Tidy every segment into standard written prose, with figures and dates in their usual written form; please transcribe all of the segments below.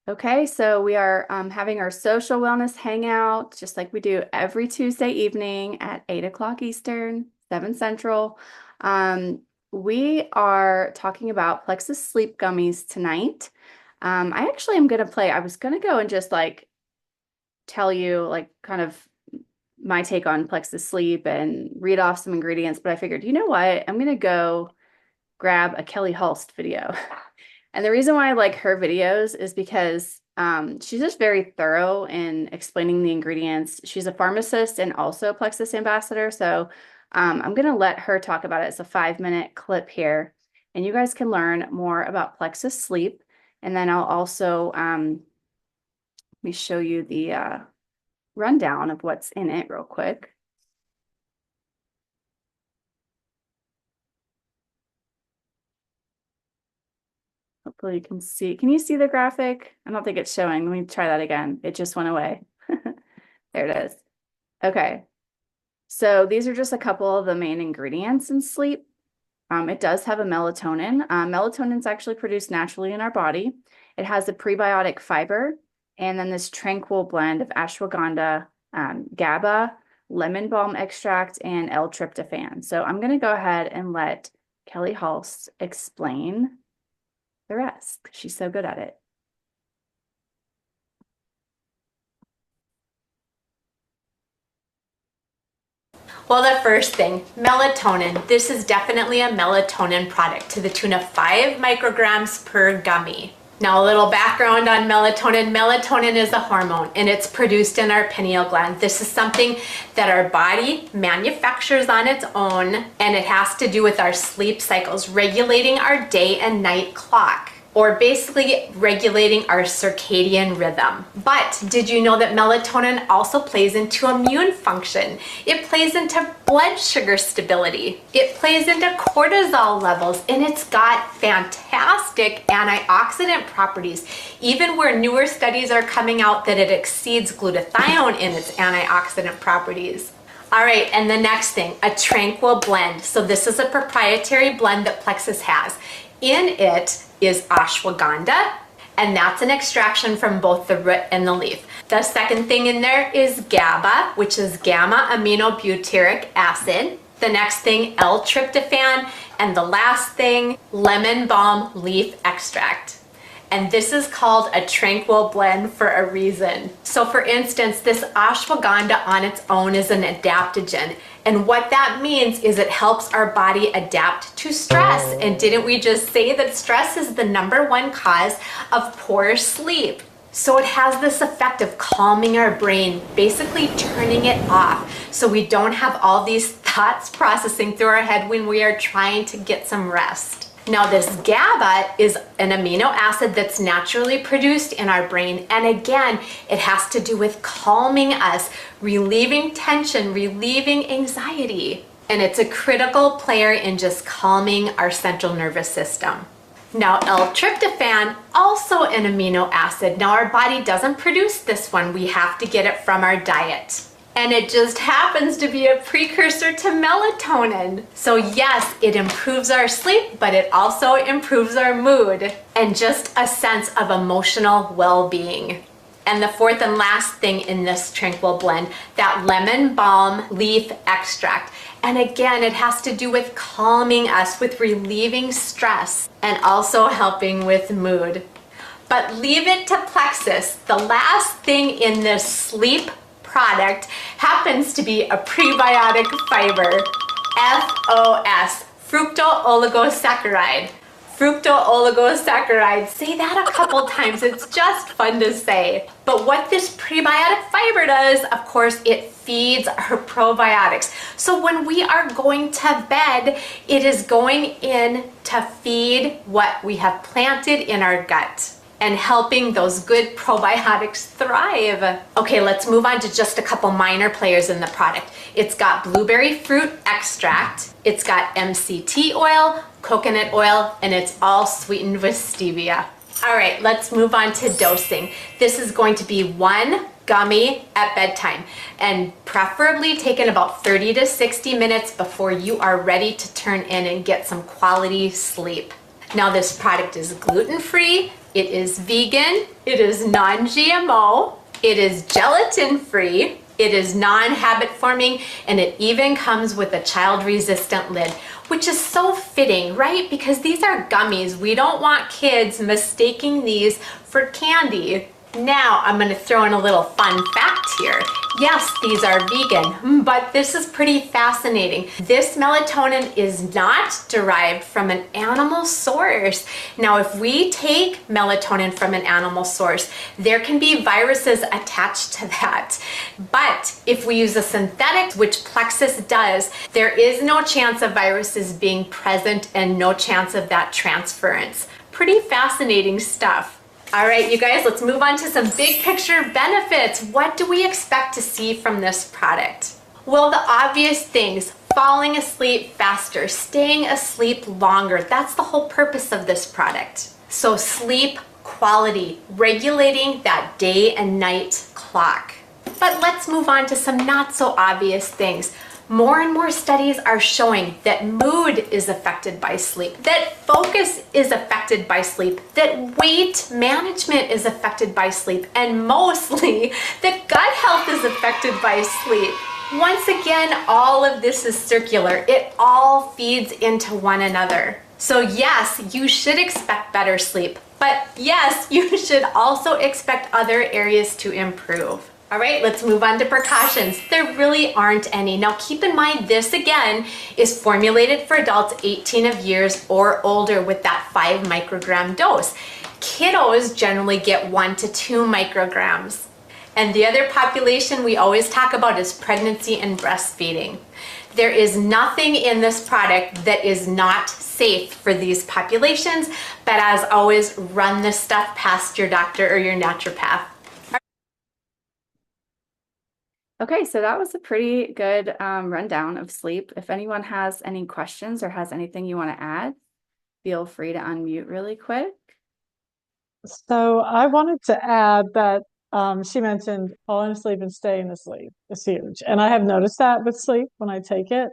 Okay, so we are having our social wellness hangout, just like we do every Tuesday evening at 8 o'clock Eastern, 7 Central. We are talking about Plexus Sleep Gummies tonight. I actually am going to play. I was going to go and just like tell you like kind of my take on Plexus Sleep and read off some ingredients, but I figured, you know what? I'm going to go grab a Kelly Hulst video. And the reason why I like her videos is because she's just very thorough in explaining the ingredients. She's a pharmacist and also a Plexus ambassador. So I'm going to let her talk about it. It's a 5-minute clip here. And you guys can learn more about Plexus Sleep. And then I'll also, let me show you the rundown of what's in it real quick. Hopefully you can see. Can you see the graphic? I don't think it's showing. Let me try that again. It just went away. There it is. Okay. So these are just a couple of the main ingredients in sleep. It does have a melatonin. Melatonin is actually produced naturally in our body. It has a prebiotic fiber, and then this tranquil blend of ashwagandha, GABA, lemon balm extract, and L-tryptophan. So I'm going to go ahead and let Kelly Hulst explain the rest. She's so good at it. Well, the first thing, melatonin. This is definitely a melatonin product to the tune of 5 micrograms per gummy. Now, a little background on melatonin. Melatonin is a hormone and it's produced in our pineal gland. This is something that our body manufactures on its own, and it has to do with our sleep cycles, regulating our day and night clock, or basically regulating our circadian rhythm. But did you know that melatonin also plays into immune function? It plays into blood sugar stability. It plays into cortisol levels, and it's got fantastic antioxidant properties, even where newer studies are coming out that it exceeds glutathione in its antioxidant properties. All right, and the next thing, a tranquil blend. So this is a proprietary blend that Plexus has. In it is ashwagandha, and that's an extraction from both the root and the leaf. The second thing in there is GABA, which is gamma aminobutyric acid. The next thing, L-tryptophan, and the last thing, lemon balm leaf extract. And this is called a tranquil blend for a reason. So for instance, this ashwagandha on its own is an adaptogen. And what that means is it helps our body adapt to stress. And didn't we just say that stress is the #1 cause of poor sleep? So it has this effect of calming our brain, basically turning it off, so we don't have all these thoughts processing through our head when we are trying to get some rest. Now, this GABA is an amino acid that's naturally produced in our brain. And again, it has to do with calming us, relieving tension, relieving anxiety. And it's a critical player in just calming our central nervous system. Now, L-tryptophan, also an amino acid. Now, our body doesn't produce this one. We have to get it from our diet. And it just happens to be a precursor to melatonin. So yes, it improves our sleep, but it also improves our mood and just a sense of emotional well-being. And the fourth and last thing in this tranquil blend, that lemon balm leaf extract. And again, it has to do with calming us, with relieving stress, and also helping with mood. But leave it to Plexus. The last thing in this sleep product happens to be a prebiotic fiber, FOS, fructooligosaccharides. Fructooligosaccharides. Say that a couple times. It's just fun to say. But what this prebiotic fiber does, of course, it feeds our probiotics. So when we are going to bed, it is going in to feed what we have planted in our gut and helping those good probiotics thrive. Okay, let's move on to just a couple minor players in the product. It's got blueberry fruit extract, it's got MCT oil, coconut oil, and it's all sweetened with stevia. All right, let's move on to dosing. This is going to be 1 gummy at bedtime, and preferably taken about 30 to 60 minutes before you are ready to turn in and get some quality sleep. Now, this product is gluten-free, it is vegan, it is non-GMO, it is gelatin-free, it is non-habit forming, and it even comes with a child-resistant lid, which is so fitting, right? Because these are gummies. We don't want kids mistaking these for candy. Now I'm going to throw in a little fun fact here. Yes, these are vegan, but this is pretty fascinating. This melatonin is not derived from an animal source. Now, if we take melatonin from an animal source, there can be viruses attached to that. But if we use a synthetic, which Plexus does, there is no chance of viruses being present and no chance of that transference. Pretty fascinating stuff. All right, you guys, let's move on to some big picture benefits. What do we expect to see from this product? Well, the obvious things: falling asleep faster, staying asleep longer. That's the whole purpose of this product. So sleep quality, regulating that day and night clock. But let's move on to some not so obvious things. More and more studies are showing that mood is affected by sleep, that focus is affected by sleep, that weight management is affected by sleep, and mostly that gut health is affected by sleep. Once again, all of this is circular. It all feeds into one another. So yes, you should expect better sleep, but yes, you should also expect other areas to improve. All right, let's move on to precautions. There really aren't any. Now keep in mind, this again is formulated for adults 18 of years or older with that 5 microgram dose. Kiddos generally get 1 to 2 micrograms. And the other population we always talk about is pregnancy and breastfeeding. There is nothing in this product that is not safe for these populations, but as always, run this stuff past your doctor or your naturopath. Okay, so that was a pretty good rundown of sleep. If anyone has any questions or has anything you want to add, feel free to unmute really quick. So I wanted to add that she mentioned falling asleep and staying asleep is huge. And I have noticed that with sleep when I take it.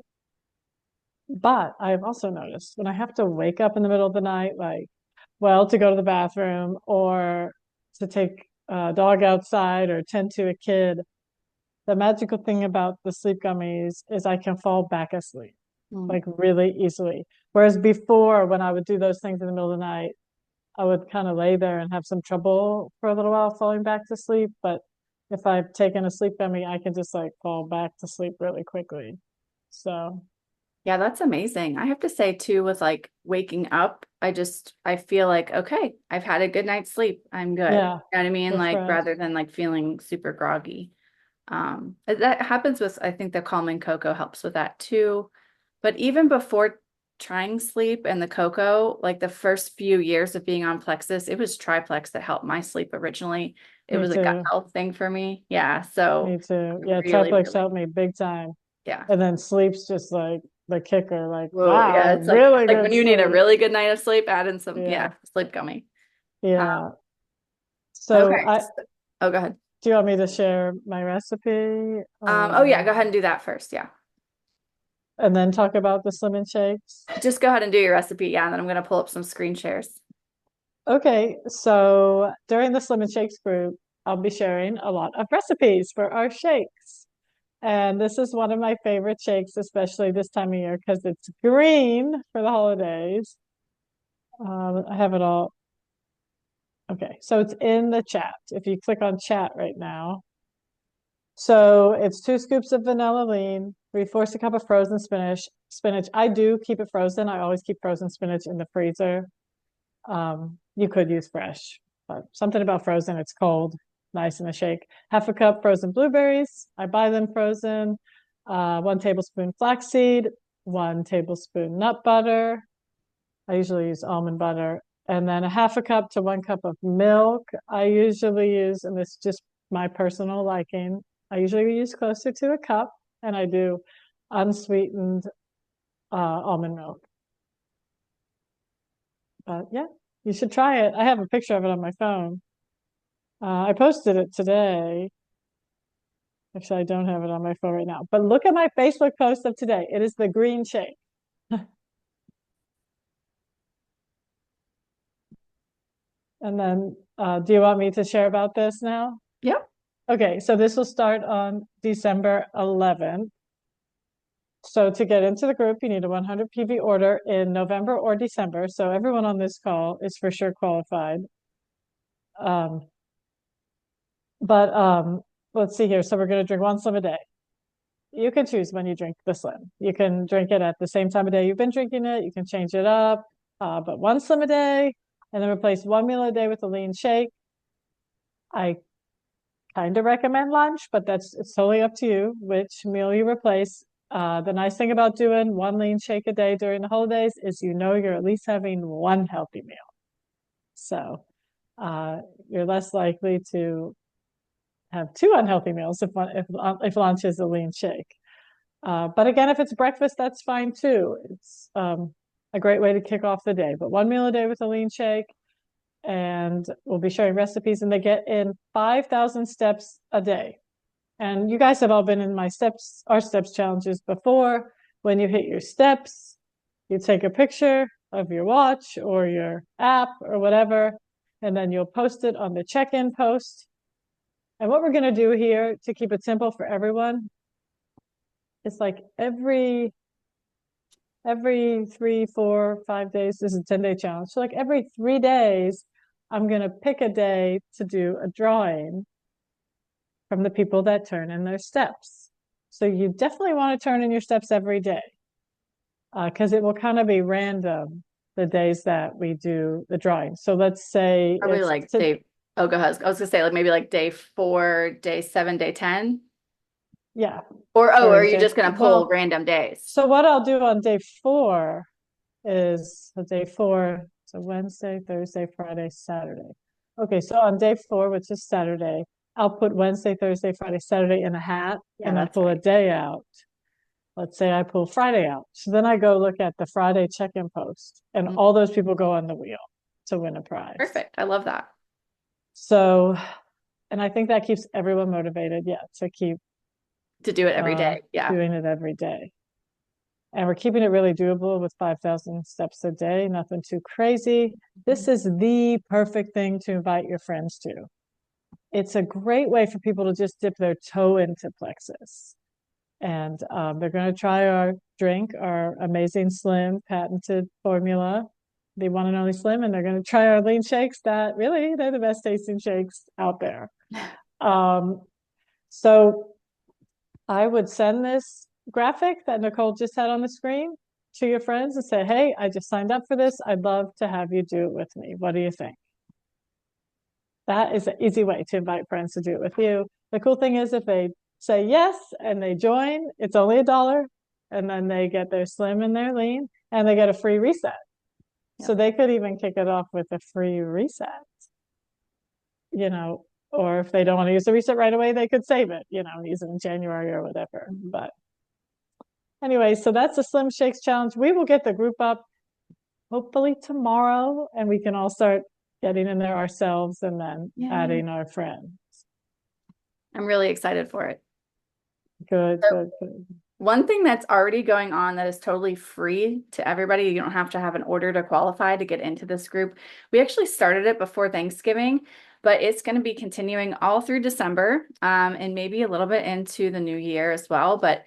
But I have also noticed when I have to wake up in the middle of the night, like, well, to go to the bathroom or to take a dog outside or tend to a kid, the magical thing about the sleep gummies is I can fall back asleep Mm. like really easily. Whereas before, when I would do those things in the middle of the night, I would kind of lay there and have some trouble for a little while falling back to sleep. But if I've taken a sleep gummy, I can just like fall back to sleep really quickly. So, Yeah, that's amazing. I have to say too, with like waking up, I feel like, okay, I've had a good night's sleep. I'm good. yeah, You know what I mean? Like refresh. rather than like feeling super groggy. That happens with, I think the calming cocoa helps with that too. But even before trying sleep and the cocoa, like the first few years of being on Plexus, it was Triplex that helped my sleep originally. It Me was a gut too. health thing for me. Yeah. So Me too. Yeah, really, triplex really, helped me big time. yeah. And then sleep's just like the kicker, like, Whoa, yeah, wow, it's really like good when you need a sleep. really good night of sleep, add in some, Yeah. yeah, sleep gummy. Um, Yeah. So okay. I Oh, go ahead. do you want me to share my recipe Oh yeah, go ahead and do that first. Yeah. and then talk about the Slim and Shakes? Just go ahead and do your recipe. Yeah, and then I'm gonna pull up some screen shares. Okay, so during the Slim and Shakes group, I'll be sharing a lot of recipes for our shakes. And this is one of my favorite shakes, especially this time of year, because it's green for the holidays. I have it all. Okay, so it's in the chat. If you click on chat right now. So it's 2 scoops of vanilla lean, 3/4 a cup of frozen spinach. Spinach, I do keep it frozen. I always keep frozen spinach in the freezer. You could use fresh, but something about frozen, it's cold, nice in a shake. 1/2 a cup frozen blueberries. I buy them frozen. 1 tablespoon flaxseed, 1 tablespoon nut butter. I usually use almond butter. And then 1/2 a cup to 1 cup of milk. I usually use, and this is just my personal liking, I usually use closer to a cup, and I do unsweetened almond milk. But yeah, you should try it. I have a picture of it on my phone. I posted it today. Actually, I don't have it on my phone right now, but look at my Facebook post of today. It is the green shake. And then, do you want me to share about this now? Yep. Okay, so this will start on December 11th. So to get into the group, you need a 100 PV order in November or December. So everyone on this call is for sure qualified. Um, but let's see here. So we're going to drink one slim a day. You can choose when you drink the slim. You can drink it at the same time of day you've been drinking it. You can change it up, but one slim a day, and then replace one meal a day with a lean shake. I kind of recommend lunch, but it's totally up to you which meal you replace. The nice thing about doing one lean shake a day during the holidays is you're at least having one healthy meal. So uh, you're less likely to have two unhealthy meals if lunch is a lean shake. But again, if it's breakfast, that's fine too. It's a great way to kick off the day. But one meal a day with a lean shake, and we'll be sharing recipes, and they get in 5,000 steps a day. And you guys have all been in our steps challenges before. When you hit your steps, you take a picture of your watch or your app or whatever, and then you'll post it on the check-in post. And what we're going to do here to keep it simple for everyone is like every 3, 4, 5 days, this is a 10-day challenge. So like every 3 days, I'm going to pick a day to do a drawing from the people that turn in their steps. So you definitely want to turn in your steps every day because it will kind of be random the days that we do the drawing. So let's say Probably like day, oh, go ahead. I was gonna say like maybe like day 4, day 7, day 10. yeah. Or Or are you just gonna pull well, random days? so what I'll do on day 4 is day 4, so Wednesday, Thursday, Friday, Saturday. Okay, so on day 4, which is Saturday, I'll put Wednesday, Thursday, Friday, Saturday in a hat Yeah, and then that's pull a right. day out. Let's say I pull Friday out. So then I go look at the Friday check-in post, and Mm, all those people go on the wheel to win a prize. perfect. I love that. So, and I think that keeps everyone motivated, yeah, to keep To do it every day. Yeah. doing it every day. And we're keeping it really doable with 5,000 steps a day, nothing too crazy. This is the perfect thing to invite your friends to. It's a great way for people to just dip their toe into Plexus. And they're going to try our drink, our amazing slim patented formula, the one and only slim, and they're going to try our lean shakes that really they're the best tasting shakes out there. Um, so I would send this graphic that Nicole just had on the screen to your friends and say, hey, I just signed up for this. I'd love to have you do it with me. What do you think? That is an easy way to invite friends to do it with you. The cool thing is if they say yes and they join, it's only $1, and then they get their slim and their lean, and they get a free reset. So Yep. they could even kick it off with a free reset, or if they don't want to use the reset right away, they could save it, use it in January or whatever. But anyway, so that's the Slim Shakes Challenge. We will get the group up hopefully tomorrow, and we can all start getting in there ourselves and then Yay. adding our friends. I'm really excited for it. Good, So good, good. one thing that's already going on that is totally free to everybody, you don't have to have an order to qualify to get into this group. We actually started it before Thanksgiving, but it's going to be continuing all through December, and maybe a little bit into the new year as well. But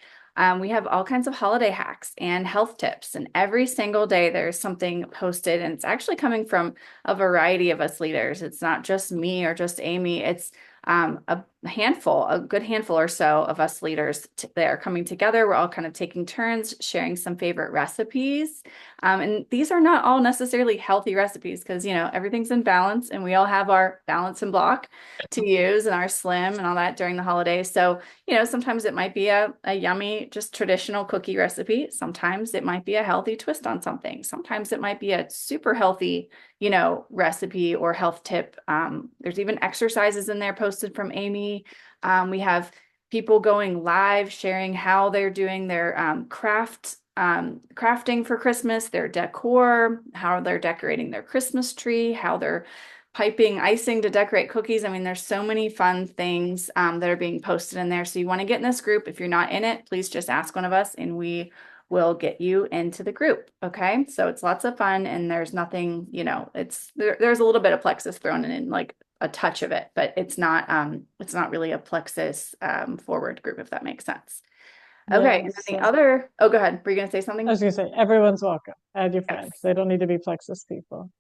we have all kinds of holiday hacks and health tips, and every single day there's something posted, and it's actually coming from a variety of us leaders. It's not just me or just Amy. It's a good handful or so of us leaders that are coming together. We're all kind of taking turns sharing some favorite recipes. And these are not all necessarily healthy recipes because, everything's in balance and we all have our balance and block to use and our slim and all that during the holidays. So, sometimes it might be a yummy, just traditional cookie recipe. Sometimes it might be a healthy twist on something. Sometimes it might be a super healthy recipe or health tip. There's even exercises in there posted from Amy. We have people going live sharing how they're doing their crafting for Christmas, their decor, how they're decorating their Christmas tree, how they're piping icing to decorate cookies. I mean, there's so many fun things that are being posted in there. So you want to get in this group. If you're not in it, please just ask one of us and we will get you into the group. Okay. So it's lots of fun and there's nothing, there's a little bit of Plexus thrown in, like a touch of it, but it's not really a Plexus forward group, if that makes sense. Okay. And then Yes. the other, oh, go ahead. Were you going to say I something? was gonna say everyone's welcome. Add your friends. Yes. They don't need to be Plexus people.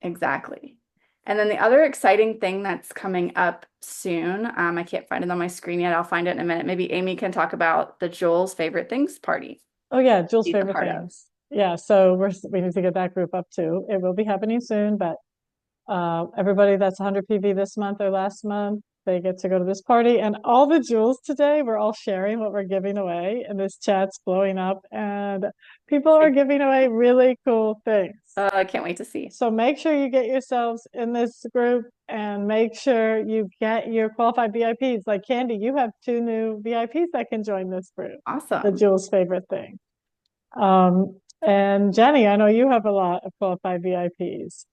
Exactly. And then the other exciting thing that's coming up soon, I can't find it on my screen yet. I'll find it in a minute. Maybe Amy can talk about the Joel's Favorite Things party. Oh yeah, Jules' She's a favorite part of. things. Yeah, so we need to get that group up too. It will be happening soon, but everybody that's 100 PV this month or last month, they get to go to this party. And all the jewels today, we're all sharing what we're giving away, and this chat's blowing up, and people are giving away really cool things. I can't wait to see. So make sure you get yourselves in this group and make sure you get your qualified VIPs. Like Candy, you have two new VIPs that can join this group. The Awesome. Jules' favorite thing. And Jenny, I know you have a lot of qualified VIPs.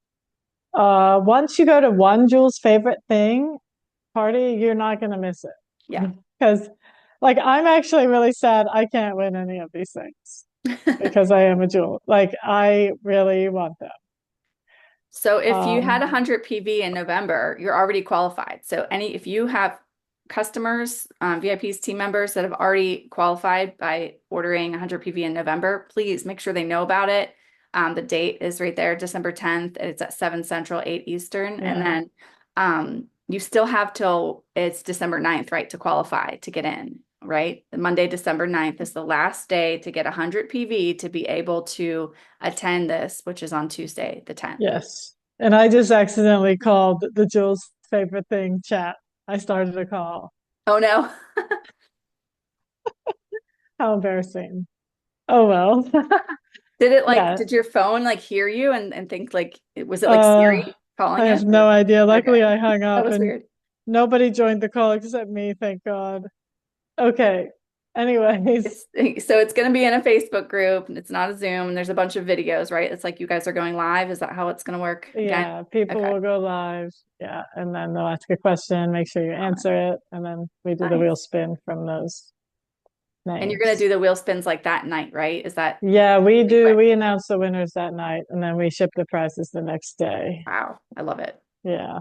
Once you go to one Jules' favorite thing party, you're not going to miss Yeah. it. Because, like, I'm actually really sad I can't win any of these things because I am a Jewel. Like, I really want them. So if you had Um, 100 PV in November, you're already qualified. So if you have customers, VIPs, team members that have already qualified by ordering 100 PV in November, please make sure they know about it. The date is right there, December 10th. It's at 7 Central, 8 Eastern. And yeah. then you still have till it's December 9th, right, to qualify to get in, right? Monday, December 9th is the last day to get 100 PV to be able to attend this, which is on Tuesday, the 10th. Yes. And I just accidentally called the Jules' favorite thing chat. I started a call. Oh no. How embarrassing. Oh well. Yeah. Did your phone like hear you and think like, was it like Uh, Siri I calling us have or? no idea. Luckily, Okay. I hung That up was and weird. nobody joined the call except me, thank God. Okay. Anyways, So it's going to be in a Facebook group and it's not a Zoom and there's a bunch of videos, right? It's like you guys are going live. Is that how it's going to work again? yeah, people Okay. will go live. Yeah. And then they'll ask a question, make sure you answer it. And then we do the wheel Nice. spin from those And you're going to names. do the wheel spins like that night, right? Is that Yeah, we pretty do. quick? We announce the winners that night and then we ship the prizes the next day. Wow. I love it. Yeah.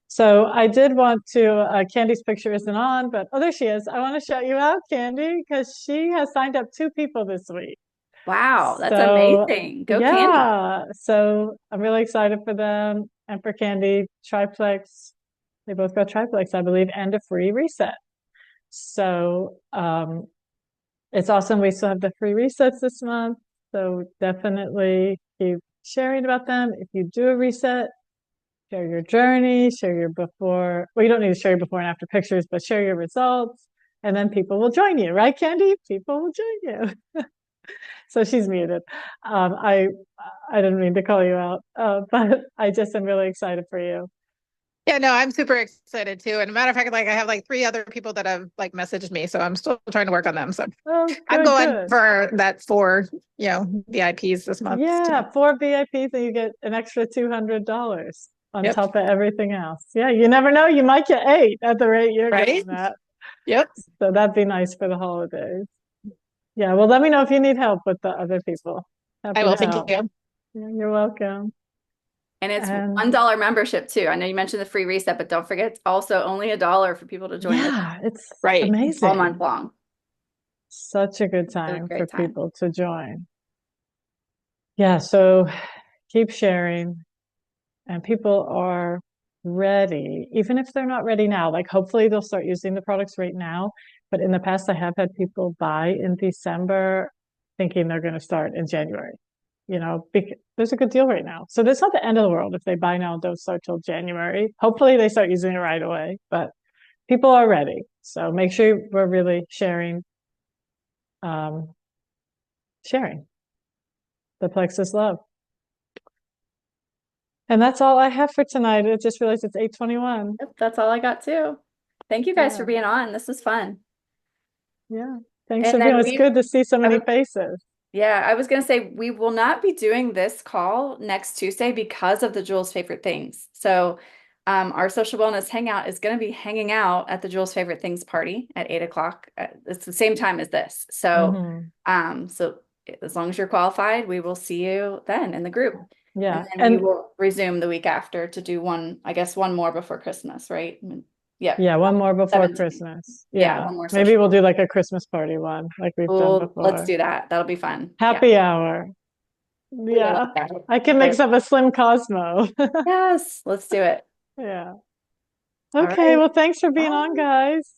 So I did want to, Candy's picture isn't on, but oh, there she is. I want to shout you out, Candy, because she has signed up two people this week. Wow. That's So amazing. Go Candy. yeah, so I'm really excited for them and for Candy. Triplex, they both got triplex, I believe, and a free reset. So it's awesome. We still have the free resets this month. So definitely keep sharing about them. If you do a reset, share your journey, share your before. Well, you don't need to share your before and after pictures, but share your results. And then people will join you, right, Candy? People will join you. So she's muted. Um, I I didn't mean to call you out, but I just am really excited for you. Yeah, no, I'm super excited too. And a matter of fact, like I have like three other people that have like messaged me, so I'm still trying to work on them. So Oh, I'm good, going good. for that for, VIPs this month too. Yeah, four VIPs and you get an extra $200 on Yep. top of everything else. Yeah, you never know. You might get eight at the rate you're Right? going at. Yep. So that'd be nice for the holidays. Yeah, well, let me know if you need help with the other people. I Happy will. to Thank help. you. Yeah, you're welcome. And it's And $1 membership too. I know you mentioned the free reset, but don't forget it's also only $1 for people to join with yeah, it's Right. all month amazing. long. Such a good It was a time for great time. people to join. Yeah, so keep sharing, and people are ready, even if they're not ready now. Like, hopefully, they'll start using the products right now. But in the past, I have had people buy in December thinking they're going to start in January. There's a good deal right now. So that's not the end of the world if they buy now and don't start till January. Hopefully, they start using it right away, but people are ready. So make sure we're really um, sharing the plexus love. And that's all I have for tonight. I just realized it's 8:21. Yep, that's all I got too. Thank you guys for Yeah. being on. This was fun. Yeah. Thanks And for being then It's good to see so many faces. Yeah, I was going to say we will not be doing this call next Tuesday because of the Jules Favorite Things. So, our social wellness hangout is going to be hanging out at the Jules Favorite Things party at 8 o'clock. It's the same time as this. So, Hmm. so as long as you're qualified, we will see you then in the group. And Yeah. then we And will resume the week after to do one, I guess, one more before Christmas, right? Yeah, yeah, one more before 17. Christmas. Yeah, Yeah. one more Maybe social. we'll do like a Christmas party one like we've done Oh, let's before. do that. That'll be fun. Yeah. Happy hour. Ooh, I Yeah. like that. I can Okay. mix up a Slim Cosmo. Yes, let's do it. Yeah. All Okay. right. Well, thanks for being on, Bye. guys.